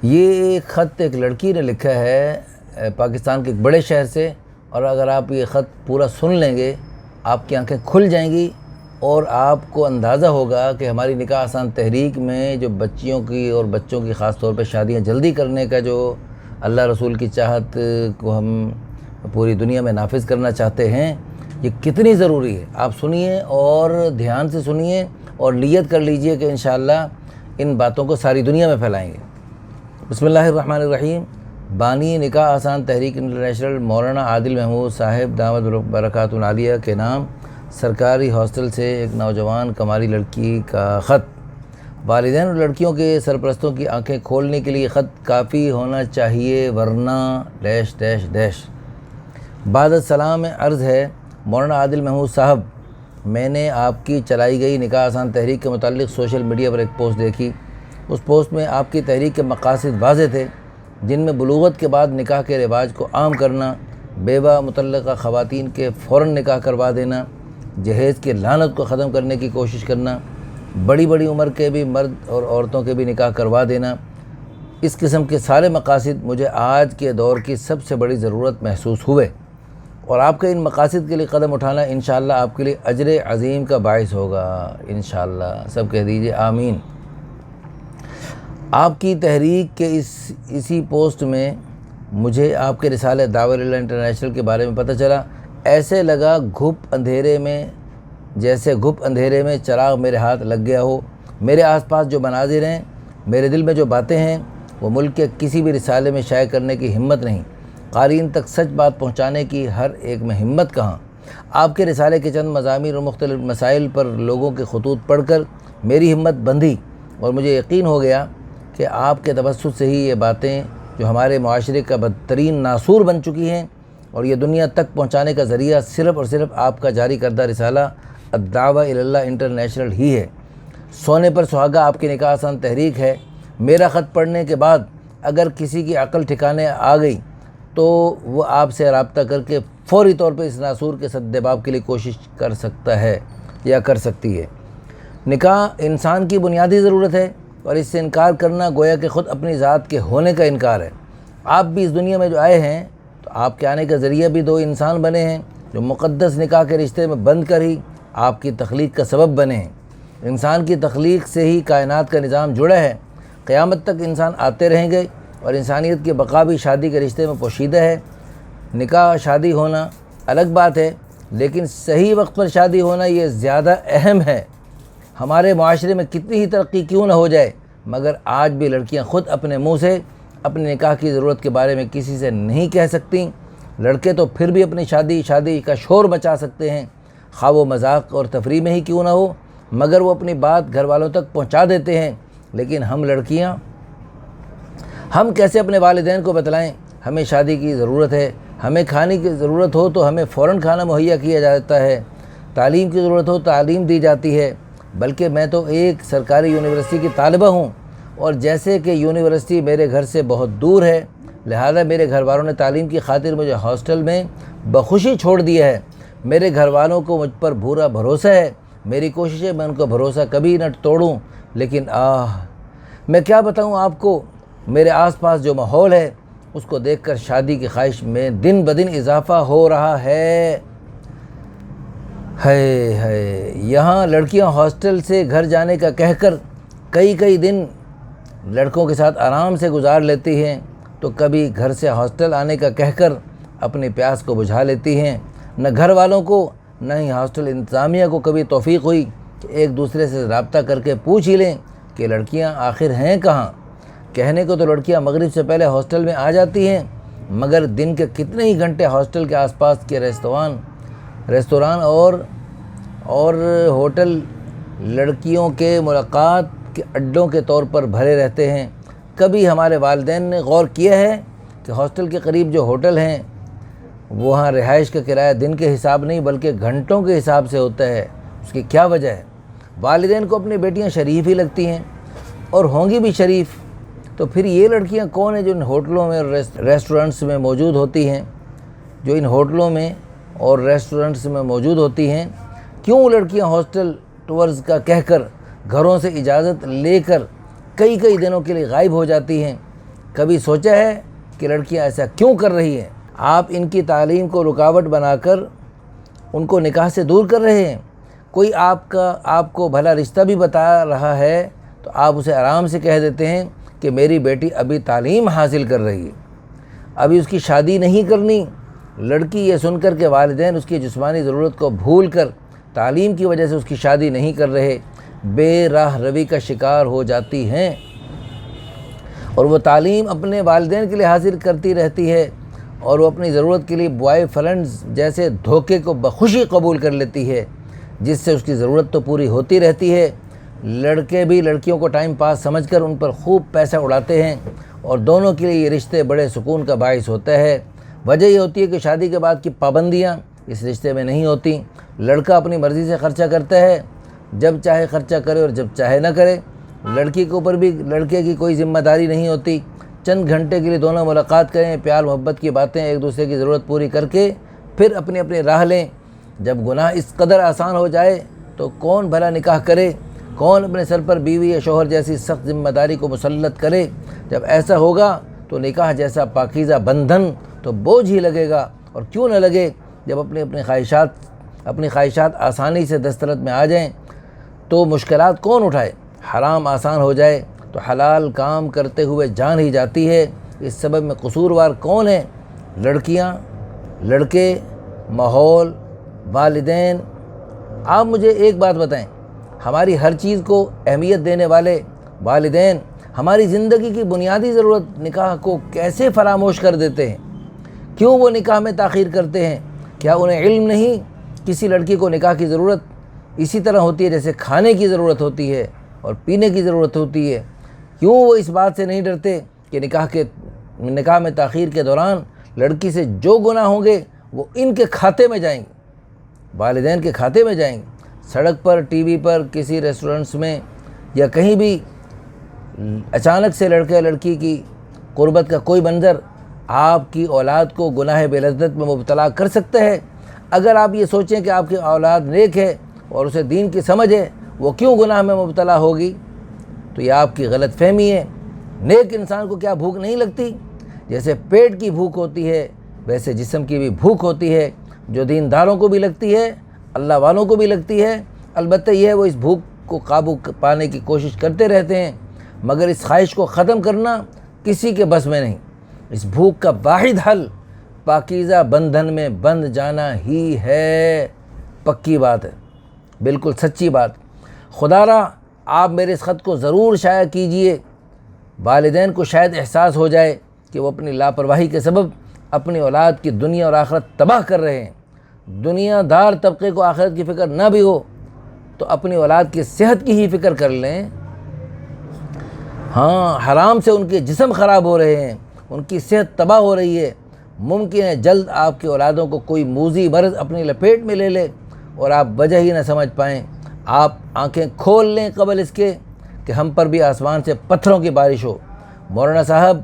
یہ ایک خط ایک لڑکی نے لکھا ہے پاکستان کے ایک بڑے شہر سے، اور اگر آپ یہ خط پورا سن لیں گے آپ کی آنکھیں کھل جائیں گی اور آپ کو اندازہ ہوگا کہ ہماری نکاح آسان تحریک میں جو بچیوں کی اور بچوں کی خاص طور پہ شادیاں جلدی کرنے کا جو اللہ رسول کی چاہت کو ہم پوری دنیا میں نافذ کرنا چاہتے ہیں، یہ کتنی ضروری ہے۔ آپ سنیے اور دھیان سے سنیے اور نیت کر لیجئے کہ انشاءاللہ ان باتوں کو ساری دنیا میں پھیلائیں گے۔ بسم اللہ الرحمن الرحیم۔ بانی نکاح آسان تحریک انٹرنیشنل مولانا عادل محمود صاحب دامت برکاتہ العالیہ کے نام سرکاری ہاسٹل سے ایک نوجوان کماری لڑکی کا خط۔ والدین اور لڑکیوں کے سرپرستوں کی آنکھیں کھولنے کے لیے خط کافی ہونا چاہیے، ورنہ ڈیش ڈیش ڈیش۔ بعد السلام عرض ہے مولانا عادل محمود صاحب، میں نے آپ کی چلائی گئی نکاح آسان تحریک کے متعلق سوشل میڈیا پر ایک پوسٹ دیکھی۔ اس پوسٹ میں آپ کی تحریک کے مقاصد واضح تھے، جن میں بلوغت کے بعد نکاح کے رواج کو عام کرنا، بیوہ مطلقہ خواتین کے فوراً نکاح کروا دینا، جہیز کی لعنت کو ختم کرنے کی کوشش کرنا، بڑی بڑی عمر کے بھی مرد اور عورتوں کے بھی نکاح کروا دینا، اس قسم کے سارے مقاصد مجھے آج کے دور کی سب سے بڑی ضرورت محسوس ہوئے، اور آپ کے ان مقاصد کے لیے قدم اٹھانا انشاءاللہ آپ کے لیے اجر عظیم کا باعث ہوگا انشاءاللہ۔ سب کہہ دیجئے آمین۔ آپ کی تحریک کے اسی پوسٹ میں مجھے آپ کے رسالے دعوت اللہ انٹرنیشنل کے بارے میں پتہ چلا۔ ایسے لگا جیسے گھپ اندھیرے میں چراغ میرے ہاتھ لگ گیا ہو۔ میرے آس پاس جو مناظر ہیں، میرے دل میں جو باتیں ہیں، وہ ملک کے کسی بھی رسالے میں شائع کرنے کی ہمت نہیں۔ قارئین تک سچ بات پہنچانے کی ہر ایک میں ہمت کہاں۔ آپ کے رسالے کے چند مضامین اور مختلف مسائل پر لوگوں کے خطوط پڑھ کر میری ہمت بندھی، اور مجھے یقین ہو گیا کہ آپ کے توسط سے ہی یہ باتیں جو ہمارے معاشرے کا بدترین ناسور بن چکی ہیں، اور یہ دنیا تک پہنچانے کا ذریعہ صرف اور صرف آپ کا جاری کردہ رسالہ الدعوۃ الی اللہ انٹرنیشنل ہی ہے۔ سونے پر سہاگا آپ کی نکاح آسان تحریک ہے۔ میرا خط پڑھنے کے بعد اگر کسی کی عقل ٹھکانے آ گئی تو وہ آپ سے رابطہ کر کے فوری طور پہ اس ناسور کے سدباب کے لیے کوشش کر سکتا ہے یا کر سکتی ہے۔ نکاح انسان کی بنیادی ضرورت ہے، اور اس سے انکار کرنا گویا کہ خود اپنی ذات کے ہونے کا انکار ہے۔ آپ بھی اس دنیا میں جو آئے ہیں تو آپ کے آنے کا ذریعہ بھی دو انسان بنے ہیں جو مقدس نکاح کے رشتے میں بند کر ہی آپ کی تخلیق کا سبب بنے ہیں۔ انسان کی تخلیق سے ہی کائنات کا نظام جڑا ہے۔ قیامت تک انسان آتے رہیں گے، اور انسانیت کی بقا بھی شادی کے رشتے میں پوشیدہ ہے۔ نکاح شادی ہونا الگ بات ہے، لیکن صحیح وقت پر شادی ہونا یہ زیادہ اہم ہے۔ ہمارے معاشرے میں کتنی ہی ترقی کیوں نہ ہو جائے، مگر آج بھی لڑکیاں خود اپنے منہ سے اپنے نکاح کی ضرورت کے بارے میں کسی سے نہیں کہہ سکتی۔ لڑکے تو پھر بھی اپنی شادی کا شور مچا سکتے ہیں، خواہ وہ مذاق اور تفریح میں ہی کیوں نہ ہو، مگر وہ اپنی بات گھر والوں تک پہنچا دیتے ہیں۔ لیکن ہم لڑکیاں، ہم کیسے اپنے والدین کو بتلائیں ہمیں شادی کی ضرورت ہے؟ ہمیں کھانے کی ضرورت ہو تو ہمیں فوراً کھانا مہیا کیا جاتا ہے، تعلیم کی ضرورت ہو تعلیم دی جاتی ہے۔ بلکہ میں تو ایک سرکاری یونیورسٹی کی طالبہ ہوں، اور جیسے کہ یونیورسٹی میرے گھر سے بہت دور ہے، لہذا میرے گھر والوں نے تعلیم کی خاطر مجھے ہاسٹل میں بخوشی چھوڑ دیا ہے۔ میرے گھر والوں کو مجھ پر پورا بھروسہ ہے۔ میری کوشش ہے میں ان کو بھروسہ کبھی نہ توڑوں، لیکن میں کیا بتاؤں آپ کو، میرے آس پاس جو ماحول ہے اس کو دیکھ کر شادی کی خواہش میں دن بدن اضافہ ہو رہا ہے۔ یہاں لڑکیاں ہاسٹل سے گھر جانے کا کہہ کر کئی دن لڑکوں کے ساتھ آرام سے گزار لیتی ہیں، تو کبھی گھر سے ہاسٹل آنے کا کہہ کر اپنی پیاس کو بجھا لیتی ہیں۔ نہ گھر والوں کو نہ ہی ہاسٹل انتظامیہ کو کبھی توفیق ہوئی کہ ایک دوسرے سے رابطہ کر کے پوچھ ہی لیں کہ لڑکیاں آخر ہیں کہاں۔ کہنے کو تو لڑکیاں مغرب سے پہلے ہاسٹل میں آ جاتی ہیں، مگر دن کے کتنے ہی گھنٹے ہاسٹل کے آس پاس کے ریستوران اور ہوٹل لڑکیوں کے ملاقات کے اڈوں کے طور پر بھرے رہتے ہیں۔ کبھی ہمارے والدین نے غور کیا ہے کہ ہاسٹل کے قریب جو ہوٹل ہیں وہاں رہائش کا کرایہ دن کے حساب نہیں بلکہ گھنٹوں کے حساب سے ہوتا ہے؟ اس کی کیا وجہ ہے؟ والدین کو اپنی بیٹیاں شریف ہی لگتی ہیں، اور ہوں گی بھی شریف، تو پھر یہ لڑکیاں کون ہیں جو ان ہوٹلوں میں اور ریسٹورنٹس میں موجود ہوتی ہیں؟ کیوں لڑکیاں ہاسٹل ٹورز کا کہہ کر گھروں سے اجازت لے کر کئی دنوں کے لیے غائب ہو جاتی ہیں؟ کبھی سوچا ہے کہ لڑکیاں ایسا کیوں کر رہی ہیں؟ آپ ان کی تعلیم کو رکاوٹ بنا کر ان کو نکاح سے دور کر رہے ہیں۔ کوئی آپ کو بھلا رشتہ بھی بتا رہا ہے تو آپ اسے آرام سے کہہ دیتے ہیں کہ میری بیٹی ابھی تعلیم حاصل کر رہی ہے، ابھی اس کی شادی نہیں کرنی۔ لڑکی یہ سن کر کے والدین اس کی جسمانی ضرورت کو بھول کر تعلیم کی وجہ سے اس کی شادی نہیں کر رہے، بے راہ روی کا شکار ہو جاتی ہیں، اور وہ تعلیم اپنے والدین کے لیے حاصل کرتی رہتی ہے، اور وہ اپنی ضرورت کے لیے بوائے فرینڈز جیسے دھوکے کو بخوشی قبول کر لیتی ہے، جس سے اس کی ضرورت تو پوری ہوتی رہتی ہے۔ لڑکے بھی لڑکیوں کو ٹائم پاس سمجھ کر ان پر خوب پیسہ اڑاتے ہیں، اور دونوں کے لیے یہ رشتے بڑے سکون کا باعث ہوتا ہے۔ وجہ یہ ہوتی ہے کہ شادی کے بعد کی پابندیاں اس رشتے میں نہیں ہوتی۔ لڑکا اپنی مرضی سے خرچہ کرتا ہے، جب چاہے خرچہ کرے اور جب چاہے نہ کرے۔ لڑکی کے اوپر بھی لڑکے کی کوئی ذمہ داری نہیں ہوتی۔ چند گھنٹے کے لیے دونوں ملاقات کریں، پیار محبت کی باتیں، ایک دوسرے کی ضرورت پوری کر کے پھر اپنی اپنی راہ لیں۔ جب گناہ اس قدر آسان ہو جائے تو کون بھلا نکاح کرے؟ کون اپنے سر پر بیوی یا شوہر جیسی سخت ذمہ داری کو مسلط کرے؟ جب ایسا ہوگا تو نکاح جیسا پاکیزہ بندھن تو بوجھ ہی لگے گا، اور کیوں نہ لگے جب اپنی خواہشات آسانی سے دسترس میں آ جائیں تو مشکلات کون اٹھائے؟ حرام آسان ہو جائے تو حلال کام کرتے ہوئے جان ہی جاتی ہے۔ اس سبب میں قصوروار کون ہے؟ لڑکیاں، لڑکے، ماحول، والدین۔ آپ مجھے ایک بات بتائیں، ہماری ہر چیز کو اہمیت دینے والے والدین ہماری زندگی کی بنیادی ضرورت نکاح کو کیسے فراموش کر دیتے ہیں؟ کیوں وہ نکاح میں تاخیر کرتے ہیں؟ کیا انہیں علم نہیں؟ کسی لڑکی کو نکاح کی ضرورت اسی طرح ہوتی ہے جیسے کھانے کی ضرورت ہوتی ہے اور پینے کی ضرورت ہوتی ہے۔ کیوں وہ اس بات سے نہیں ڈرتے کہ نکاح میں تاخیر کے دوران لڑکی سے جو گناہ ہوں گے وہ ان کے کھاتے میں جائیں گے، والدین کے کھاتے میں جائیں گے؟ سڑک پر، ٹی وی پر، کسی ریسٹورنٹس میں یا کہیں بھی اچانک سے لڑکے لڑکی کی قربت کا کوئی منظر آپ کی اولاد کو گناہ بے لذت میں مبتلا کر سکتا ہے۔ اگر آپ یہ سوچیں کہ آپ کی اولاد نیک ہے اور اسے دین کی سمجھ ہے، وہ کیوں گناہ میں مبتلا ہوگی؟ تو یہ آپ کی غلط فہمی ہے۔ نیک انسان کو کیا بھوک نہیں لگتی؟ جیسے پیٹ کی بھوک ہوتی ہے ویسے جسم کی بھی بھوک ہوتی ہے، جو دینداروں کو بھی لگتی ہے، اللہ والوں کو بھی لگتی ہے۔ البتہ یہ ہے وہ اس بھوک کو قابو پانے کی کوشش کرتے رہتے ہیں، مگر اس خواہش کو ختم کرنا کسی کے بس میں نہیں۔ اس بھوک کا واحد حل پاکیزہ بندھن میں بندھ جانا ہی ہے۔ پکی بات ہے، بالکل سچی بات۔ خدا را آپ میرے اس خط کو ضرور شائع کیجئے۔ والدین کو شاید احساس ہو جائے کہ وہ اپنی لاپرواہی کے سبب اپنی اولاد کی دنیا اور آخرت تباہ کر رہے ہیں۔ دنیا دار طبقے کو آخرت کی فکر نہ بھی ہو تو اپنی اولاد کی صحت کی ہی فکر کر لیں۔ ہاں، حرام سے ان کے جسم خراب ہو رہے ہیں، ان کی صحت تباہ ہو رہی ہے۔ ممکن ہے جلد آپ کی اولادوں کو کوئی موذی مرض اپنی لپیٹ میں لے لے اور آپ وجہ ہی نہ سمجھ پائیں۔ آپ آنکھیں کھول لیں قبل اس کے کہ ہم پر بھی آسمان سے پتھروں کی بارش ہو۔ مولانا صاحب،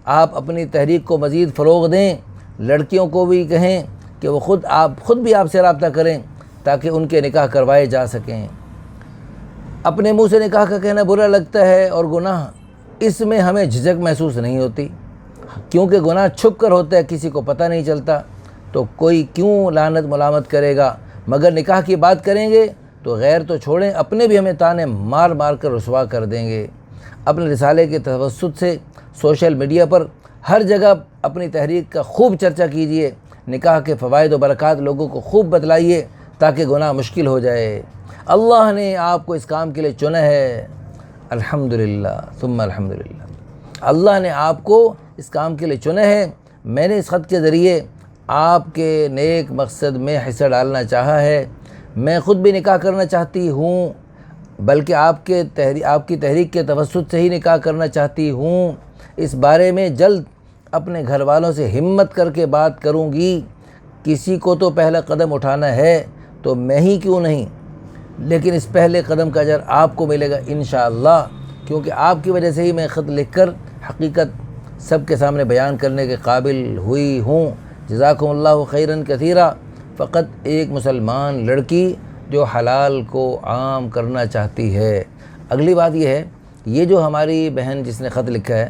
آپ اپنی تحریک کو مزید فروغ دیں، لڑکیوں کو بھی کہیں کہ وہ خود بھی آپ سے رابطہ کریں تاکہ ان کے نکاح کروائے جا سکیں۔ اپنے منہ سے نکاح کا کہنا برا لگتا ہے اور گناہ، اس میں ہمیں جھجک محسوس نہیں ہوتی، کیونکہ گناہ چھپ کر ہوتا ہے، کسی کو پتہ نہیں چلتا، تو کوئی کیوں لعنت ملامت کرے گا؟ مگر نکاح کی بات کریں گے تو غیر تو چھوڑیں، اپنے بھی ہمیں تانے مار مار کر رسوا کر دیں گے۔ اپنے رسالے کے توسط سے سوشل میڈیا پر ہر جگہ اپنی تحریک کا خوب چرچا کیجئے، نکاح کے فوائد و برکات لوگوں کو خوب بتلائیے تاکہ گناہ مشکل ہو جائے۔ اللہ نے آپ کو اس کام کے لیے چنا ہے، الحمدللہ ثم الحمدللہ۔ اللہ نے آپ کو اس کام کے لیے چنا ہے۔ میں نے اس خط کے ذریعے آپ کے نیک مقصد میں حصہ ڈالنا چاہا ہے۔ میں خود بھی نکاح کرنا چاہتی ہوں، بلکہ آپ کی تحریک کے توسط سے ہی نکاح کرنا چاہتی ہوں۔ اس بارے میں جلد اپنے گھر والوں سے ہمت کر کے بات کروں گی۔ کسی کو تو پہلا قدم اٹھانا ہے تو میں ہی کیوں نہیں، لیکن اس پہلے قدم کا اجر آپ کو ملے گا انشاءاللہ، کیونکہ آپ کی وجہ سے ہی میں خط لکھ کر حقیقت سب کے سامنے بیان کرنے کے قابل ہوئی ہوں۔ جزاکم اللہ خیراً کثیرا۔ فقط ایک مسلمان لڑکی جو حلال کو عام کرنا چاہتی ہے۔ اگلی بات یہ ہے، یہ جو ہماری بہن جس نے خط لکھا ہے،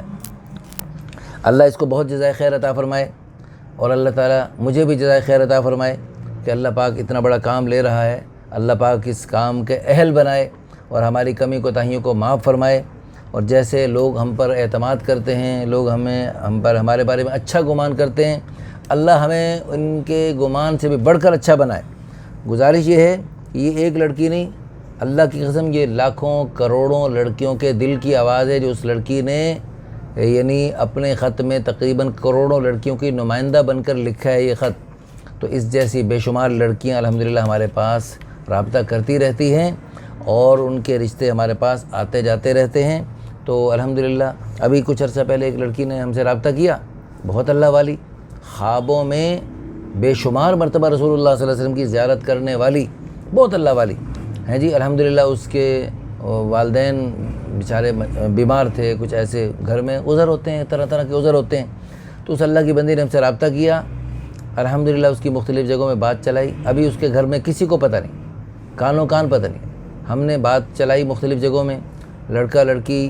اللہ اس کو بہت جزائے خیر عطا فرمائے، اور اللہ تعالیٰ مجھے بھی جزائے خیر عطا فرمائے کہ اللہ پاک اتنا بڑا کام لے رہا ہے، اللہ پاک اس کام کے اہل بنائے اور ہماری کمی کوتاہیوں کو معاف فرمائے، اور جیسے لوگ ہم پر اعتماد کرتے ہیں، لوگ ہمارے بارے میں اچھا گمان کرتے ہیں، اللہ ہمیں ان کے گمان سے بھی بڑھ کر اچھا بنائے۔ گزارش یہ ہے کہ یہ ایک لڑکی نہیں، اللہ کی قسم یہ لاکھوں کروڑوں لڑکیوں کے دل کی آواز ہے، جو اس لڑکی نے یعنی اپنے خط میں تقریباً کروڑوں لڑکیوں کی نمائندہ بن کر لکھا ہے یہ خط۔ تو اس جیسی بے شمار لڑکیاں الحمدللہ ہمارے پاس رابطہ کرتی رہتی ہیں، اور ان کے رشتے ہمارے پاس آتے جاتے رہتے ہیں۔ تو الحمدللہ ابھی کچھ عرصہ پہلے ایک لڑکی نے ہم سے رابطہ کیا، بہت اللہ والی، خوابوں میں بے شمار مرتبہ رسول اللہ صلی اللہ علیہ وسلم کی زیارت کرنے والی، بہت اللہ والی ہیں جی۔ الحمدللہ اس کے والدین بیچارے بیمار تھے، کچھ ایسے گھر میں عذر ہوتے ہیں، طرح طرح کے عذر ہوتے ہیں، تو اس اللہ کی بندی نے ہم سے رابطہ کیا، الحمدللہ اس کی مختلف جگہوں میں بات چلائی۔ ابھی اس کے گھر میں کسی کو پتہ نہیں، کانوں کان پتہ نہیں، ہم نے بات چلائی مختلف جگہوں میں، لڑکا لڑکی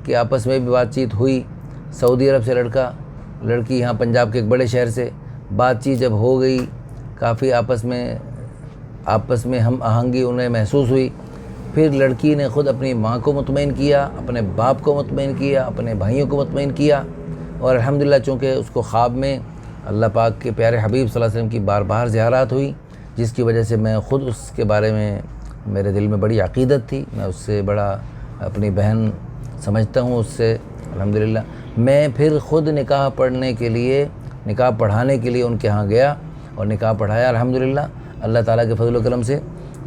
کے آپس میں بھی بات چیت ہوئی، سعودی عرب سے لڑکا، لڑکی یہاں پنجاب کے ایک بڑے شہر سے، بات چیت جب ہو گئی، کافی آپس میں ہم آہنگی انہیں محسوس ہوئی، پھر لڑکی نے خود اپنی ماں کو مطمئن کیا، اپنے باپ کو مطمئن کیا، اپنے بھائیوں کو مطمئن کیا، اور الحمدللہ چونکہ اس کو خواب میں اللہ پاک کے پیارے حبیب صلی اللہ علیہ وسلم کی بار بار زیارات ہوئی، جس کی وجہ سے میں خود اس کے بارے میں میرے دل میں بڑی عقیدت تھی، میں اس سے بڑا اپنی بہن سمجھتا ہوں، اس سے الحمدللہ میں پھر خود نکاح پڑھانے کے لیے ان کے ہاں گیا اور نکاح پڑھایا الحمدللہ اللہ تعالیٰ کے فضل و کرم سے۔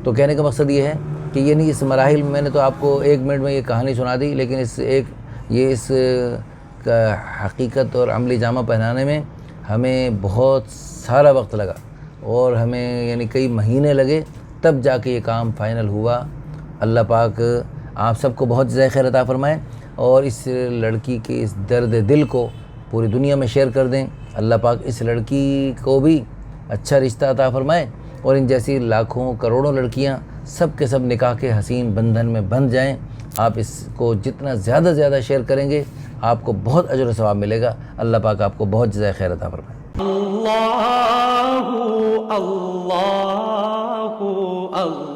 تو کہنے کا مقصد یہ ہے کہ یہ نہیں، اس مراحل میں نے تو آپ کو 1 منٹ میں یہ کہانی سنا دی، لیکن اس کا حقیقت اور عملی جامہ پہنانے میں ہمیں بہت سارا وقت لگا، اور ہمیں یعنی کئی مہینے لگے، تب جا کے یہ کام فائنل ہوا۔ اللہ پاک آپ سب کو بہت جزائے خیر عطا فرمائے، اور اس لڑکی کے اس درد دل کو پوری دنیا میں شیئر کر دیں۔ اللہ پاک اس لڑکی کو بھی اچھا رشتہ عطا فرمائے، اور ان جیسی لاکھوں کروڑوں لڑکیاں سب کے سب نکاح کے حسین بندھن میں بندھ جائیں۔ آپ اس کو جتنا زیادہ شیئر کریں گے، آپ کو بہت اجر و ثواب ملے گا۔ اللہ پاک آپ کو بہت جزائے خیر عطا فرمائے۔ اللہ اللہ اللہ